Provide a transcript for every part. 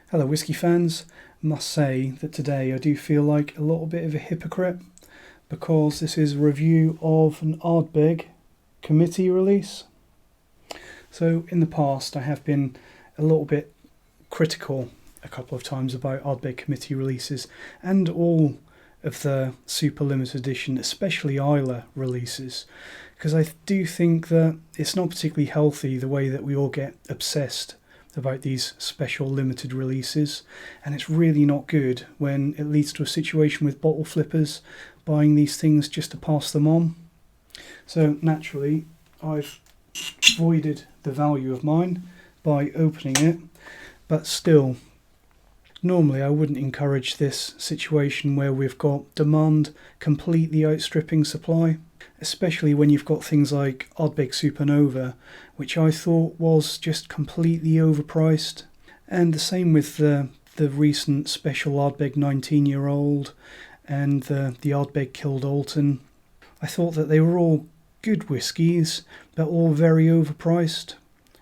Hello whisky fans, must say that today I do feel like a little bit of a hypocrite because this is a review of an Ardbeg committee release. So in the past I have been a little bit critical a couple of times about Ardbeg committee releases and all of the super limited edition, especially Isla releases, because I do think that it's not particularly healthy the way that we all get obsessed about these special limited releases, and it's really not good when it leads to a situation with bottle flippers buying these things just to pass them on. So naturally I've voided the value of mine by opening it, but still normally I wouldn't encourage this situation where we've got demand completely outstripping supply, especially when you've got things like Ardbeg Supernova, which I thought was just completely overpriced. And the same with the recent special Ardbeg 19-year-old and the Ardbeg Kildalton. I thought that they were all good whiskies, but all very overpriced.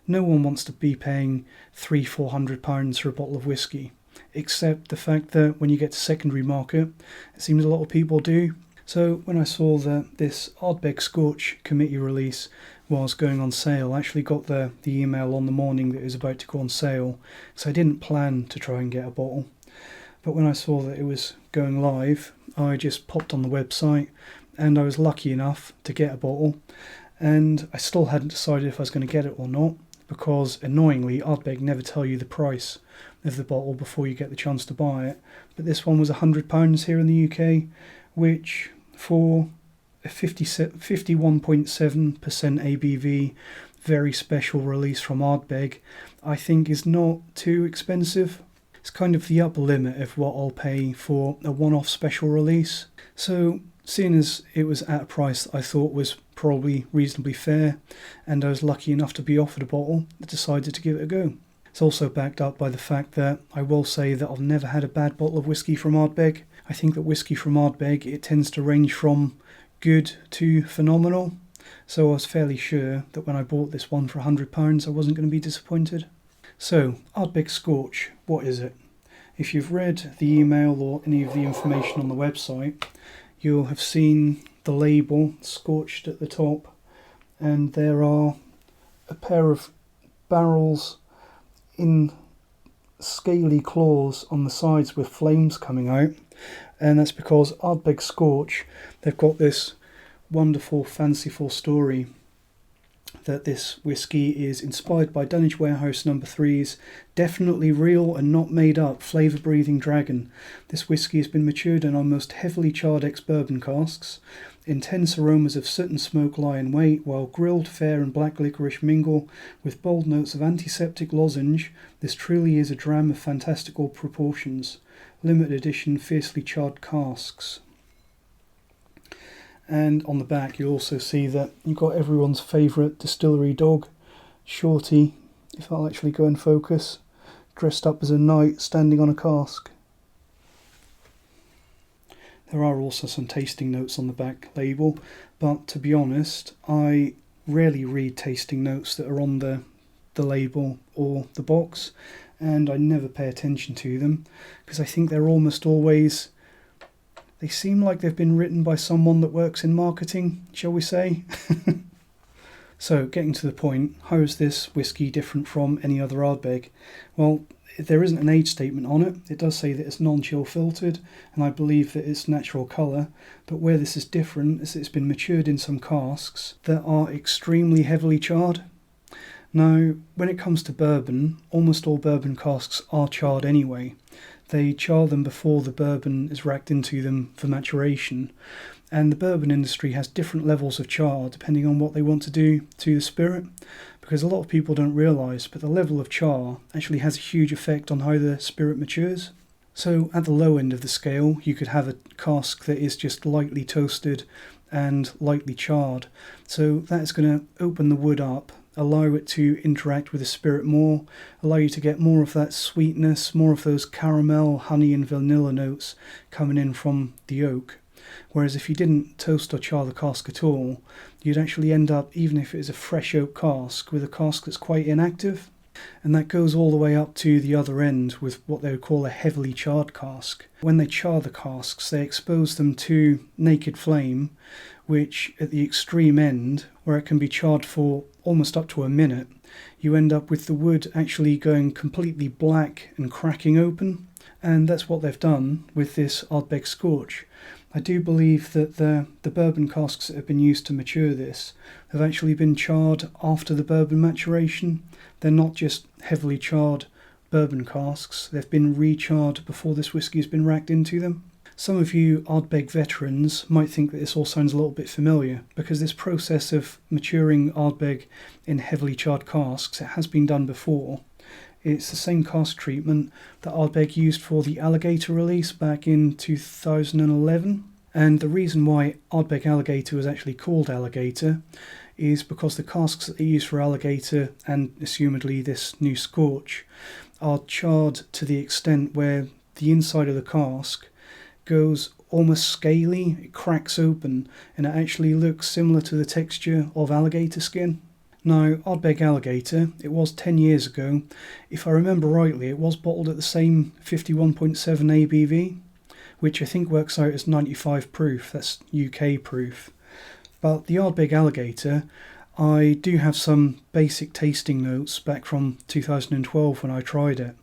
No one wants to be paying £300-400 for a bottle of whiskey, except the fact that when you get to secondary market, it seems a lot of people do. So when I saw that this Ardbeg Scorch committee release was going on sale, I actually got the email on the morning that it was about to go on sale, so I didn't plan to try and get a bottle. But when I saw that it was going live, I just popped on the website and I was lucky enough to get a bottle, and I still hadn't decided if I was going to get it or not, because annoyingly Ardbeg never tell you the price of the bottle before you get the chance to buy it. But this one was £100 here in the UK, which for a 51.7% ABV very special release from Ardbeg, I think is not too expensive. It's kind of the upper limit of what I'll pay for a one-off special release. So seeing as it was at a price that I thought was probably reasonably fair, and I was lucky enough to be offered a bottle, I decided to give it a go. It's also backed up by the fact that I will say that I've never had a bad bottle of whiskey from Ardbeg. I think that whiskey from Ardbeg, it tends to range from good to phenomenal, so I was fairly sure that when I bought this one for £100 I wasn't going to be disappointed. So, Ardbeg Scorch, what is it? If you've read the email or any of the information on the website, you'll have seen the label scorched at the top, and there are a pair of barrels in scaly claws on the sides with flames coming out, and that's because Ardbeg Scorch, they've got this wonderful fanciful story that this whiskey is inspired by Dunwich Warehouse No. 3's definitely real and not made up flavour-breathing dragon. This whiskey has been matured in our most heavily charred ex-bourbon casks. Intense aromas of soot and smoke lie in wait, while grilled fair and black licorice mingle with bold notes of antiseptic lozenge. This truly is a dram of fantastical proportions. Limited edition fiercely charred casks. And on the back you'll also see that you've got everyone's favourite distillery dog, Shorty, if I'll actually go and focus, dressed up as a knight standing on a cask. There are also some tasting notes on the back label, but to be honest, I rarely read tasting notes that are on the label or the box, and I never pay attention to them, because I think they're almost always, they seem like they've been written by someone that works in marketing, shall we say. So, getting to the point, how is this whiskey different from any other Ardbeg? Well, there isn't an age statement on it. It does say that it's non-chill filtered, and I believe that it's natural colour, but where this is different is it's been matured in some casks that are extremely heavily charred. Now, when it comes to bourbon, almost all bourbon casks are charred anyway. They char them before the bourbon is racked into them for maturation, and the bourbon industry has different levels of char depending on what they want to do to the spirit, because a lot of people don't realise, but the level of char actually has a huge effect on how the spirit matures. So at the low end of the scale, you could have a cask that is just lightly toasted and lightly charred, so that's going to open the wood up, allow it to interact with the spirit more, allow you to get more of that sweetness, more of those caramel, honey and vanilla notes coming in from the oak. Whereas if you didn't toast or char the cask at all, you'd actually end up, even if it is a fresh oak cask, with a cask that's quite inactive. And that goes all the way up to the other end with what they would call a heavily charred cask. When they char the casks, they expose them to naked flame, which at the extreme end, where it can be charred for almost up to a minute, you end up with the wood actually going completely black and cracking open. And that's what they've done with this Ardbeg Scorch. I do believe that the bourbon casks that have been used to mature this have actually been charred after the bourbon maturation. They're not just heavily charred bourbon casks, they've been recharred before this whiskey has been racked into them. Some of you Ardbeg veterans might think that this all sounds a little bit familiar, because this process of maturing Ardbeg in heavily charred casks, it has been done before. It's the same cask treatment that Ardbeg used for the Alligator release back in 2011. And the reason why Ardbeg Alligator was actually called Alligator is because the casks that they use for Alligator, and assumedly this new Scorch, are charred to the extent where the inside of the cask goes almost scaly, it cracks open, and it actually looks similar to the texture of alligator skin. Now, Ardbeg Alligator, it was 10 years ago. If I remember rightly, it was bottled at the same 51.7 ABV, which I think works out as 95 proof, that's UK proof. But the Ardbeg Alligator, I do have some basic tasting notes back from 2012 when I tried it.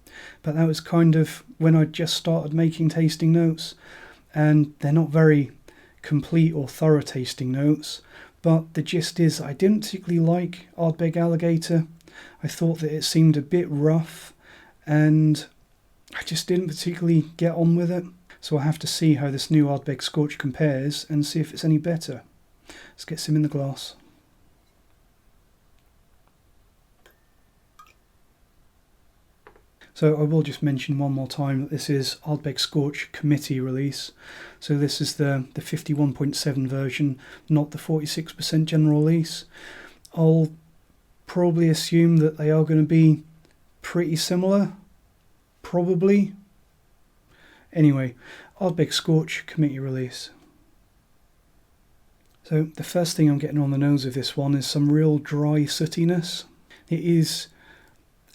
But that was kind of when I just started making tasting notes, and they're not very complete or thorough tasting notes. But the gist is, I didn't particularly like Ardbeg Alligator. I thought that it seemed a bit rough, and I just didn't particularly get on with it. So I'll have to see how this new Ardbeg Scorch compares and see if it's any better. Let's get some in the glass. So I will just mention one more time that this is Ardbeg Scorch committee release. So this is the 51.7 version, not the 46% general release. I'll probably assume that they are going to be pretty similar. Probably. Anyway, Ardbeg Scorch committee release. So the first thing I'm getting on the nose of this one is some real dry sootiness. It is,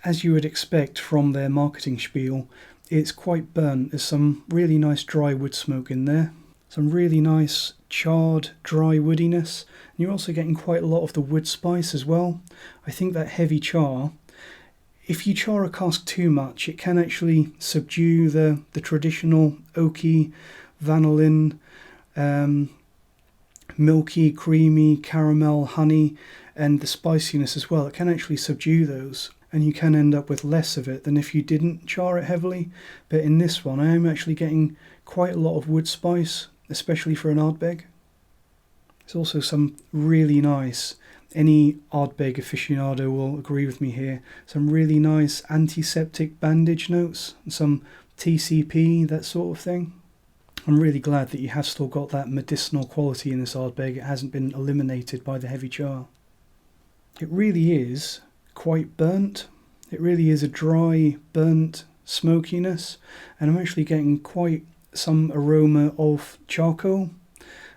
as you would expect from their marketing spiel, it's quite burnt. There's some really nice dry wood smoke in there. Some really nice charred dry woodiness. And you're also getting quite a lot of the wood spice as well. I think that heavy char, if you char a cask too much, it can actually subdue the traditional oaky, vanillin, milky, creamy, caramel, honey, and the spiciness as well. It can actually subdue those, and you can end up with less of it than if you didn't char it heavily. But in this one, I am actually getting quite a lot of wood spice, especially for an Ardbeg. There's also some really nice, any Ardbeg aficionado will agree with me here, some really nice antiseptic bandage notes, and some TCP, that sort of thing. I'm really glad that you have still got that medicinal quality in this Ardbeg. It hasn't been eliminated by the heavy char. It really is quite burnt. It really is a dry, burnt smokiness, and I'm actually getting quite some aroma of charcoal.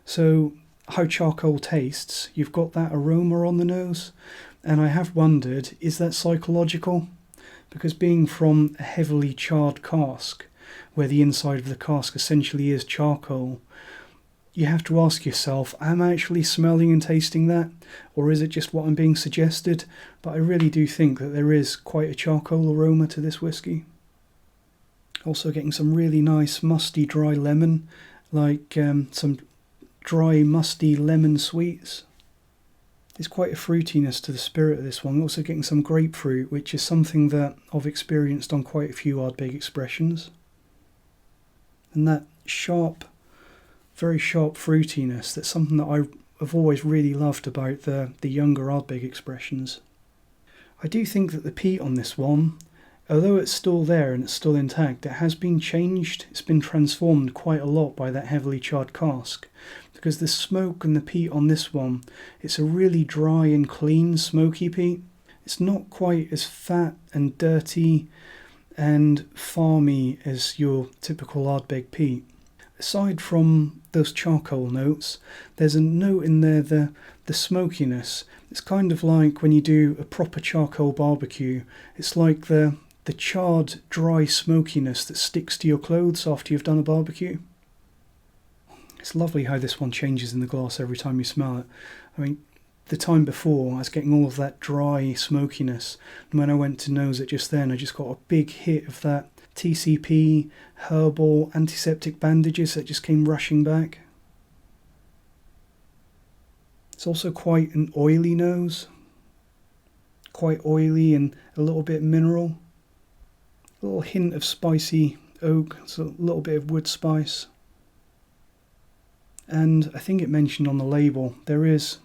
So how charcoal tastes, you've got that aroma on the nose, and I have wondered, is that psychological? Because being from a heavily charred cask, where the inside of the cask essentially is charcoal, you have to ask yourself, am I actually smelling and tasting that, or is it just what I'm being suggested? But I really do think that there is quite a charcoal aroma to this whiskey. Also getting some really nice musty dry lemon, like some dry musty lemon sweets. There's quite a fruitiness to the spirit of this one. Also getting some grapefruit, which is something that I've experienced on quite a few Ardbeg expressions. And that sharp, very sharp fruitiness, that's something that I've always really loved about the younger Ardbeg expressions. I do think that the peat on this one, although it's still there and it's still intact, it has been changed. It's been transformed quite a lot by that heavily charred cask, because the smoke and the peat on this one, it's a really dry and clean smoky peat. It's not quite as fat and dirty and farmy as your typical Ardbeg peat. aside from those charcoal notes, there's a note in there, the smokiness. It's kind of like when you do a proper charcoal barbecue. It's like the charred, dry smokiness that sticks to your clothes after you've done a barbecue. It's lovely how this one changes in the glass every time you smell it. I mean, the time before, I was getting all of that dry smokiness, and when I went to nose it just then, I just got a big hit of that TCP, herbal, antiseptic bandages that just came rushing back. It's also quite an oily nose, quite oily and a little bit mineral. A little hint of spicy oak, so a little bit of wood spice. And I think it mentioned on the label, there is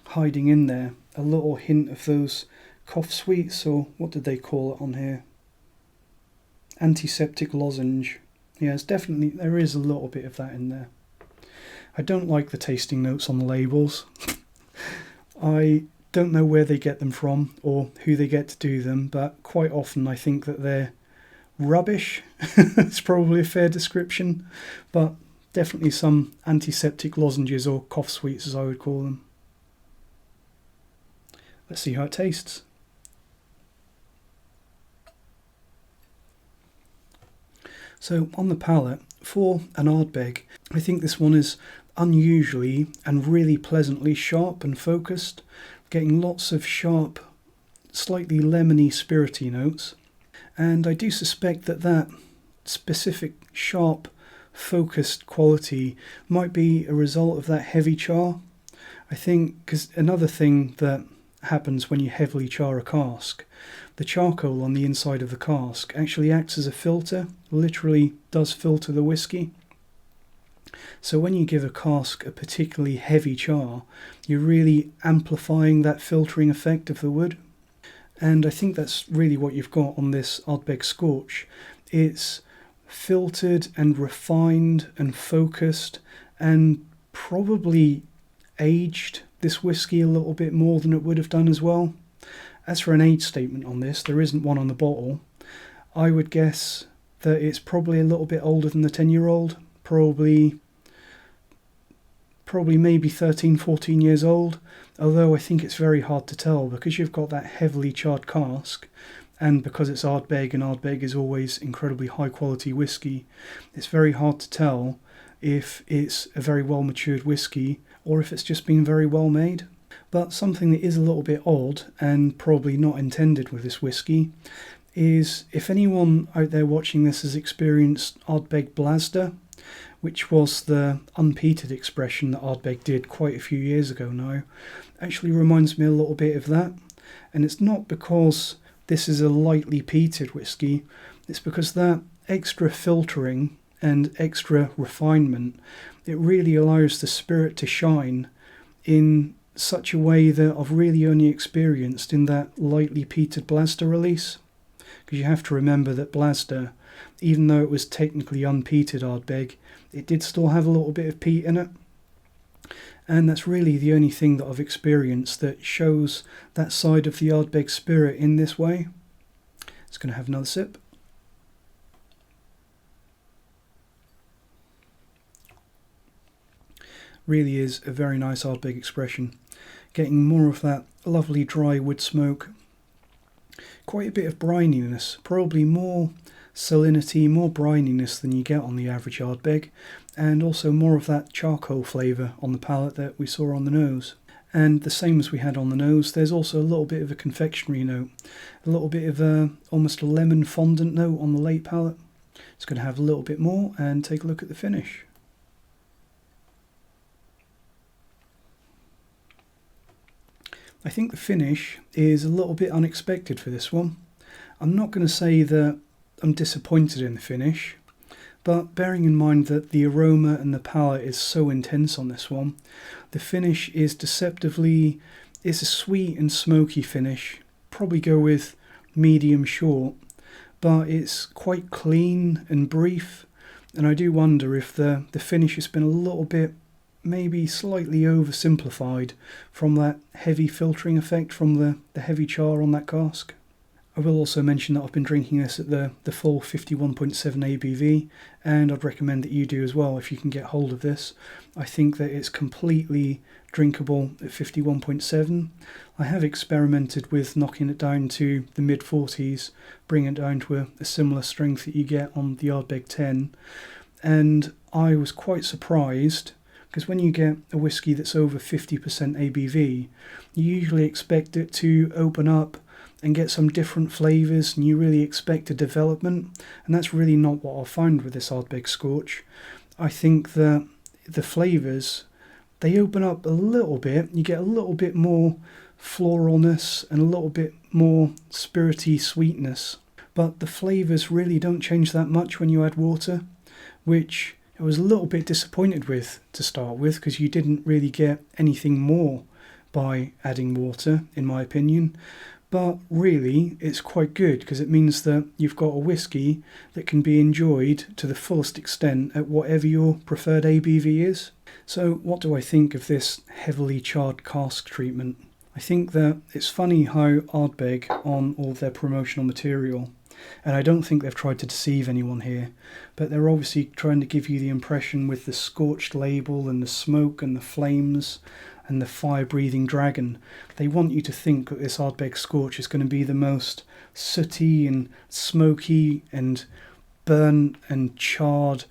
hiding in there a little hint of those cough sweets, or what did they call it on here? Antiseptic lozenge. Yeah, there is a little bit of that in there. I don't like the tasting notes on the labels. I don't know where they get them from or who they get to do them, but quite often I think that they're rubbish. It's probably a fair description, but definitely some antiseptic lozenges, or cough sweets as I would call them. Let's see how it tastes. So on the palate, for an Ardbeg, I think this one is unusually and really pleasantly sharp and focused, getting lots of sharp, slightly lemony, spirity notes. And I do suspect that specific sharp, focused quality might be a result of that heavy char. I think, because another thing that happens when you heavily char a cask, the charcoal on the inside of the cask actually acts as a filter, literally does filter the whiskey. So when you give a cask a particularly heavy char, you're really amplifying that filtering effect of the wood. And I think that's really what you've got on this Ardbeg Scorch. It's filtered and refined and focused, and probably aged this whiskey a little bit more than it would have done as well. As for an age statement on this, there isn't one on the bottle. I would guess that it's probably a little bit older than the 10-year-old, probably maybe 13, 14 years old, although I think it's very hard to tell because you've got that heavily charred cask, and because it's Ardbeg, and Ardbeg is always incredibly high quality whiskey, it's very hard to tell if it's a very well matured whiskey or if it's just been very well made. But something that is a little bit odd, and probably not intended with this whiskey, is if anyone out there watching this has experienced Ardbeg Blasda, which was the unpeated expression that Ardbeg did quite a few years ago now, actually reminds me a little bit of that. And it's not because this is a lightly peated whiskey, it's because that extra filtering and extra refinement, it really allows the spirit to shine in such a way that I've really only experienced in that lightly peated Blasda release. Because you have to remember that Blasda, even though it was technically unpeated Ardbeg, it did still have a little bit of peat in it. And that's really the only thing that I've experienced that shows that side of the Ardbeg spirit in this way. Just going to have another sip. Really is a very nice Ardbeg expression. Getting more of that lovely dry wood smoke. Quite a bit of brininess, probably more salinity, more brininess than you get on the average Ardbeg, and also more of that charcoal flavour on the palate that we saw on the nose. And the same as we had on the nose, there's also a little bit of a confectionery note, a little bit of almost a lemon fondant note on the late palate. It's going to have a little bit more and take a look at the finish. I think the finish is a little bit unexpected for this one. I'm not going to say that I'm disappointed in the finish, but bearing in mind that the aroma and the palate is so intense on this one, the finish is deceptively, it's a sweet and smoky finish, probably go with medium short, but it's quite clean and brief, and I do wonder if the finish has been a little bit, maybe slightly oversimplified from that heavy filtering effect from the heavy char on that cask. I will also mention that I've been drinking this at the full 51.7 ABV, and I'd recommend that you do as well if you can get hold of this. I think that it's completely drinkable at 51.7. I have experimented with knocking it down to the mid-40s, bringing it down to a similar strength that you get on the Ardbeg 10, and I was quite surprised, because when you get a whisky that's over 50% ABV, you usually expect it to open up and get some different flavours, and you really expect a development, and that's really not what I found with this Ardbeg Scorch. I think that the flavours, they open up a little bit, you get a little bit more floralness and a little bit more spirity sweetness, but the flavours really don't change that much when you add water, which I was a little bit disappointed with to start with, because you didn't really get anything more by adding water, in my opinion. But really, it's quite good, because it means that you've got a whisky that can be enjoyed to the fullest extent at whatever your preferred ABV is. So what do I think of this heavily charred cask treatment? I think that it's funny how Ardbeg, on all their promotional material, and I don't think they've tried to deceive anyone here, but they're obviously trying to give you the impression with the scorched label and the smoke and the flames and the fire-breathing dragon. They want you to think that this Ardbeg Scorch is going to be the most sooty and smoky and burnt and charred,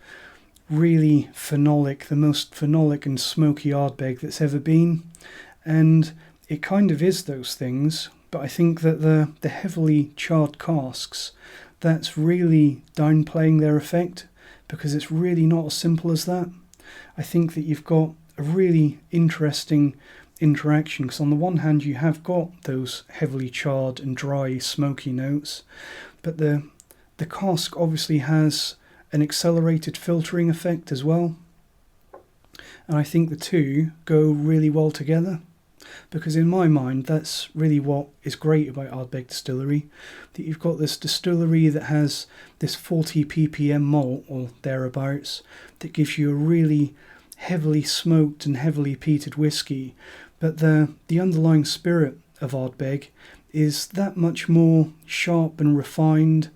really phenolic, the most phenolic and smoky Ardbeg that's ever been. And it kind of is those things, but I think that the heavily charred casks, that's really downplaying their effect, because it's really not as simple as that. I think that you've got a really interesting interaction, because on the one hand you have got those heavily charred and dry smoky notes, but the cask obviously has an accelerated filtering effect as well, and I think the two go really well together, because in my mind that's really what is great about Ardbeg Distillery, that you've got this distillery that has this 40 ppm malt or thereabouts that gives you a really heavily smoked and heavily peated whisky, but the underlying spirit of Ardbeg is that much more sharp and refined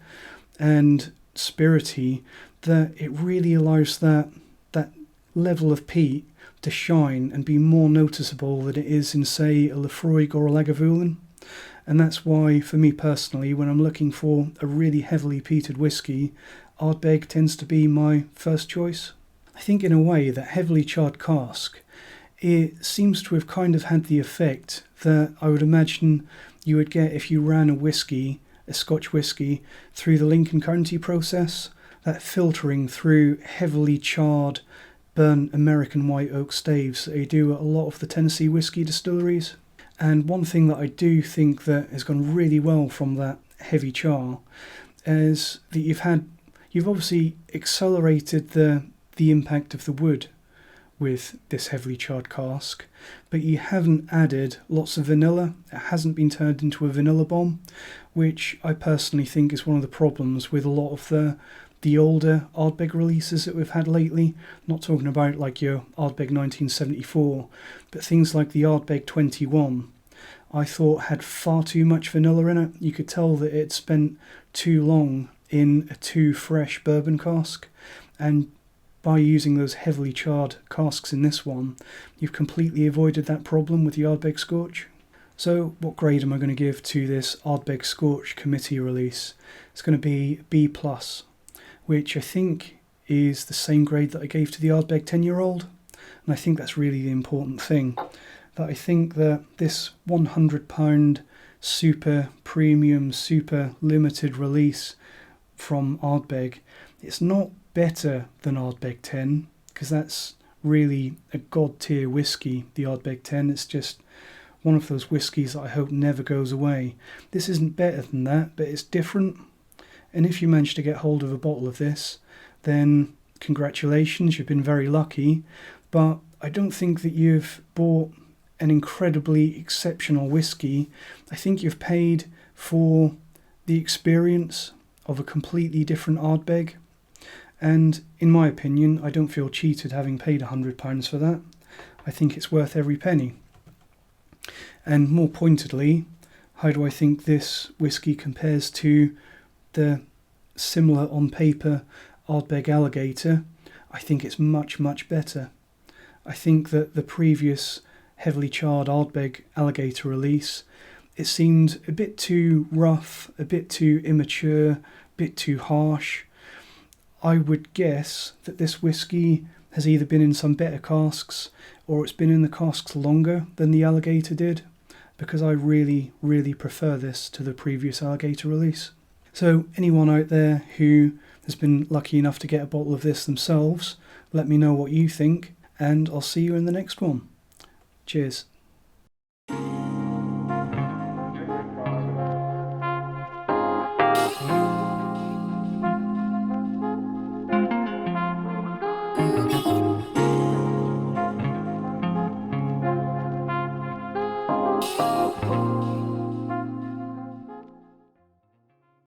and spirity, that it really allows that level of peat to shine and be more noticeable than it is in, say, a Laphroaig or a Lagavulin. And that's why, for me personally, when I'm looking for a really heavily peated whisky, Ardbeg tends to be my first choice. I think in a way that heavily charred cask, it seems to have kind of had the effect that I would imagine you would get if you ran a whisky, a Scotch whisky, through the Lincoln County process, that filtering through heavily charred, burnt American white oak staves that they do at a lot of the Tennessee whiskey distilleries. And one thing that I do think that has gone really well from that heavy char is that you've obviously accelerated the impact of the wood with this heavily charred cask, but you haven't added lots of vanilla. It hasn't been turned into a vanilla bomb, which I personally think is one of the problems with a lot of the older Ardbeg releases that we've had lately. Not talking about like your Ardbeg 1974, but things like the Ardbeg 21, I thought had far too much vanilla in it. You could tell that it spent too long in a too fresh bourbon cask, and by using those heavily charred casks in this one, you've completely avoided that problem with the Ardbeg Scorch. So what grade am I going to give to this Ardbeg Scorch committee release? It's going to be B+, which I think is the same grade that I gave to the Ardbeg 10-year-old. And I think that's really the important thing, that I think that this £100 super premium, super limited release from Ardbeg, it's not better than Ardbeg 10, because that's really a god tier whisky, the Ardbeg 10. It's just one of those whiskies that I hope never goes away. This isn't better than that, but it's different. And if you manage to get hold of a bottle of this, then congratulations, you've been very lucky. But I don't think that you've bought an incredibly exceptional whisky. I think you've paid for the experience of a completely different Ardbeg. And in my opinion, I don't feel cheated having paid £100 for that. I think it's worth every penny. And more pointedly, How do I think this whisky compares to the similar on paper Ardbeg Alligator? I think it's much, much better. I think that the previous heavily charred Ardbeg Alligator release, it seemed a bit too rough, a bit too immature, a bit too harsh. I would guess that this whisky has either been in some better casks or it's been in the casks longer than the Alligator did, because I really, really prefer this to the previous Alligator release. So anyone out there who has been lucky enough to get a bottle of this themselves, let me know what you think, and I'll see you in the next one. Cheers.